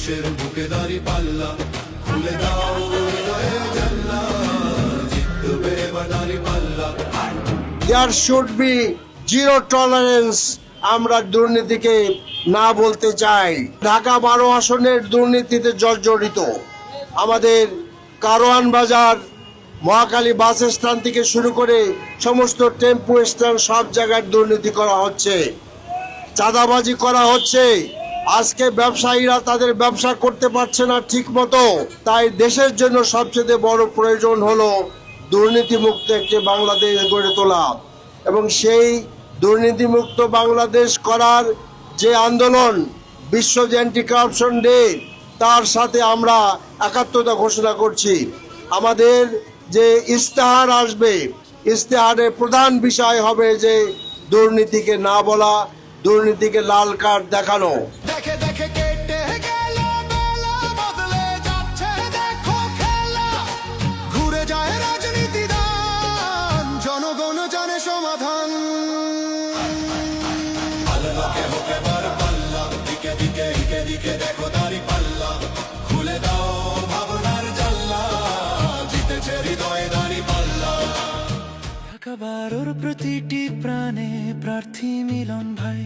মানুষের বুকে দাঁড়ি পাল্লা খুলে দাও হৃদয়ে জানলা জিতবে এবার দাঁড়ি পাল্লা। There should be zero tolerance. আমরা দুর্নীতিকে না বলতে চাই। ঢাকা 12 আসনের দুর্নীতিতে জর্জরিত। আমাদের কারওয়ান বাজার, মহাখালী বাস স্ট্যান্ড থেকে শুরু করে সমস্ত টেম্পো স্ট্যান্ড সব জায়গায় দুর্নীতি করা হচ্ছে, চাঁদাবাজি করা হচ্ছে। আজকে ব্যবসায়ীরা তাদের ব্যবসা করতে পারছে না ঠিক মতো। তাই দেশের জন্য সবচেয়ে বড় প্রয়োজন হলো দুর্নীতিমুক্ত একটি বাংলাদেশ গড়ে তোলা, এবং সেই দুর্নীতিমুক্ত বাংলাদেশ করার যে আন্দোলন, বিশ্ব যে অ্যান্টি কারাপশন ডে, তার সাথে আমরা একাত্মতা ঘোষণা করছি। আমাদের যে ইস্তেহার আসবে, ইস্তেহারের প্রধান বিষয় হবে যে দুর্নীতিকে না বলা, দুর্নীতিকে লাল কার্ড দেখানো। দেখে দেখে কেটে গেল বেলা, বদলে যাচ্ছে দেখো খেলা। ঘুরে যায় রাজনীতি দান, জনগণ জানে সমাধান। আল্লাহকে হোক এবার পাল্লা, দিকে দিকে দিকে দিকে দেখো দাঁড়ি পাল্লা। খুলে দাও ভাবনার জানলা, জিতেছে হৃদয়ে দাঁড়ি পাল্লা। ঢাকা 12 প্রতিটি প্রাণে প্রার্থী মিলন ভাই।